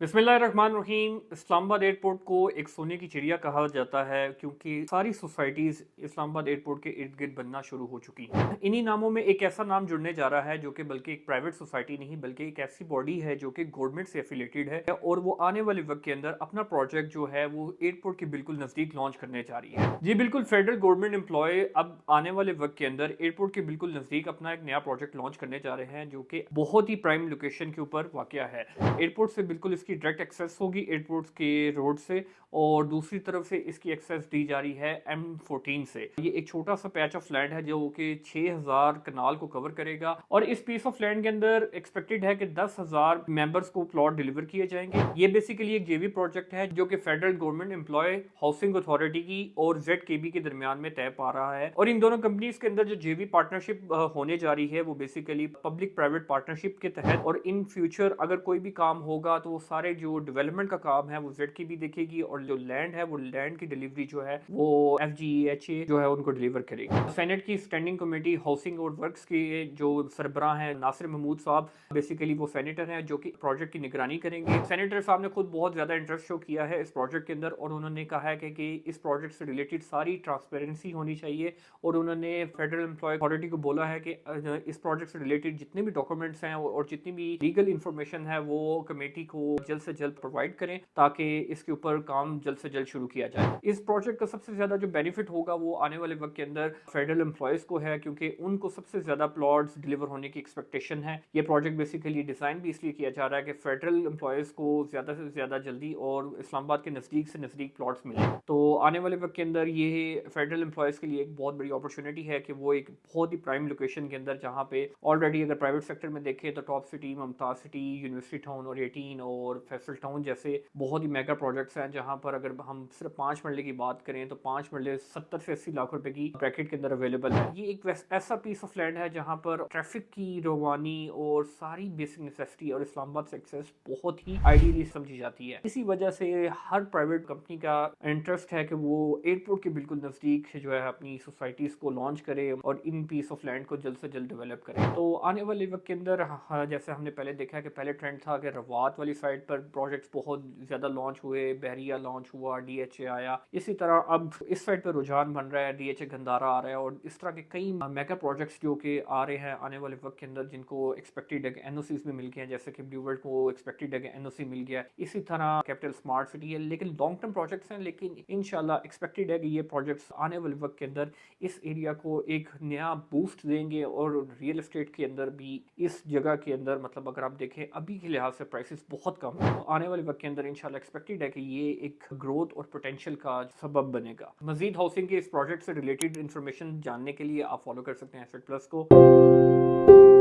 बिस्मिल्लाहिर्रहमानिर्रहीम। इस्लामाबाद एयरपोर्ट को एक सोने की चिड़िया कहा जाता है क्योंकि सारी सोसाइटीज़ इस्लामाबाद एयरपोर्ट के इर्द गिर्द बनना शुरू हो चुकी हैं। इन्हीं नामों में एक ऐसा नाम जुड़ने जा रहा है जो कि बल्कि एक प्राइवेट सोसाइटी नहीं बल्कि एक ऐसी बॉडी है जो कि गवर्नमेंट से एफिलेटेड है और वो आने वाले वक्त के अंदर अपना प्रोजेक्ट जो है वो एयरपोर्ट के बिल्कुल नज़दीक लॉन्च करने जा रही है। जी बिल्कुल, फेडरल गवर्नमेंट एम्प्लॉय अब आने वाले वक्त के अंदर एयरपोर्ट के बिल्कुल नज़दीक अपना एक नया प्रोजेक्ट लॉन्च करने जा रहे हैं जो कि बहुत ही प्राइम लोकेशन के ऊपर वाक़या है। एयरपोर्ट से बिल्कुल इसकी डायरेक्ट एक्सेस होगी एयरपोर्ट के रोड से, और दूसरी तरफ से इसकी एक्सेस दी जा रही है M14 से। ये एक छोटा सा पैच ऑफ लैंड है जो कि 6000 कनाल को कवर करेगा और इस पीस ऑफ लैंड के अंदर एक्सपेक्टेड है कि 10,000 मेंबर्स को प्लॉट डिलीवर किए जाएंगे। ये बेसिकली एक जेवी प्रोजेक्ट है जो कि federal government employ housing authority की और ZKB के दरमियान में तय पा रहा है। और इन दोनों कंपनीज के अंदर जो जेवी पार्टनरशिप होने जा रही है वो बेसिकली पब्लिक प्राइवेट पार्टनरशिप के तहत, और इन फ्यूचर अगर कोई भी काम होगा तो वो सारे जो डेवलपमेंट का काम है वो ZKB देखेगी और जो लैंड है वो लैंड की डिलीवरी जो है वो FGEHA जो है उनको डिलीवर करेगी। सेनेट की स्टैंडिंग कमेटी हाउसिंग और वर्क्स के जो सरबराह हैं नासिर महमूद साहब, बेसिकली वो सेनेटर हैं जो कि प्रोजेक्ट की निगरानी करेंगे। सेनेटर साहब ने खुद बहुत ज़्यादा इंटरेस्ट शो किया है इस प्रोजेक्ट के अंदर और उन्होंने कहा है कि इस प्रोजेक्ट से रिलेटेड सारी ट्रांसपेरेंसी होनी चाहिए, और उन्होंने फेडरल एम्प्लॉय अथॉरिटी को बोला है कि इस प्रोजेक्ट से रिलेटेड जितने भी डॉक्यूमेंट्स हैं और जितनी भी लीगल इंफॉर्मेशन है वो कमेटी को जल्द से जल्द प्रोवाइड करें ताकि इसके ऊपर काम जल्द से जल्द शुरू किया जाए। इस प्रोजेक्ट का सबसे ज्यादा जो बेनिफिट होगा वो आने वाले वक्त के अंदर फेडरल एम्प्लॉयज को है क्योंकि उनको सबसे ज्यादा प्लॉट्स डिलीवर होने की एक्सपेक्टेशन है। ये प्रोजेक्ट बेसिकली डिजाइन भी इसलिए किया जा रहा है कि फेडरल एम्प्लॉयज को ज्यादा से ज्यादा जल्दी और इस्लामाबाद के नजदीक से नजदीक प्लॉट्स मिले। तो आने वाले वक्त के अंदर ये फेडरल एम्प्लॉयज के लिए एक बहुत बड़ी अपॉर्चुनिटी है कि वो एक बहुत ही प्राइम लोकेशन के अंदर, जहाँ पे ऑलरेडी अगर प्राइवेट सेक्टर में देखें तो top city, Mumtaz city, university town और 18 और फैसल टाउन जैसे बहुत ही मेगा प्रोजेक्ट्स हैं, जहां पर अगर हम सिर्फ 5 मरले की बात करें तो 5 मरले 70 से 80 लाख रुपए की ब्रैकेट के अंदर अवेलेबल है। ये एक ऐसा पीस ऑफ लैंड है जहां पर ट्रैफिक की रवानी और सारी बेसिक नेसेसिटी और इस्लामाबाद से एक्सेस बहुत ही आइडियली समझी जाती है। इसी वजह से हर प्राइवेट कंपनी का इंटरेस्ट है कि वो एयरपोर्ट के बिल्कुल नजदीक से जो है अपनी सोसाइटीज को लॉन्च करे और इन पीस ऑफ लैंड को जल्द से जल्द डेवलप करे। तो आने वाले वक्त के अंदर जैसे हमने पहले देखा है कि पहले ट्रेंड था कि रवात वाली साइड पर प्रोजेक्ट्स बहुत ज़्यादा लॉन्च हुए, बहरिया लॉन्च हुआ, DHA आया। इसी तरह अब इस साइड पर रुझान बन रहा है, DHA गंदारा आ रहा है और इस तरह के कई मेगा प्रोजेक्ट्स जो कि आ रहे हैं आने वाले वक्त के अंदर, जिनको एक्सपेक्टेड है कि NOCs भी मिल गए हैं, जैसे कि ब्लू वर्ल्ड को एक्सपेक्टेड है कि NOC मिल गया। इसी तरह कैपिटल स्मार्ट सिटी है, लेकिन लॉन्ग टर्म प्रोजेक्ट्स हैं, लेकिन इंशाल्लाह एक्सपेक्टेड है कि ये प्रोजेक्ट्स आने वाले वक्त के अंदर इस एरिया को एक नया बूस्ट देंगे और रियल एस्टेट के अंदर भी इस जगह के अंदर, मतलब अगर आप देखें अभी के लिहाज से प्राइसेस बहुत कम है, तो आने वाले वक्त के अंदर इंशाल्लाह एक्सपेक्टेड है कि ये एक ग्रोथ और पोटेंशियल का सबब बनेगा। मजीद हाउसिंग के इस प्रोजेक्ट से रिलेटेड इन्फॉर्मेशन जानने के लिए आप फॉलो कर सकते हैं एसेट प्लस को।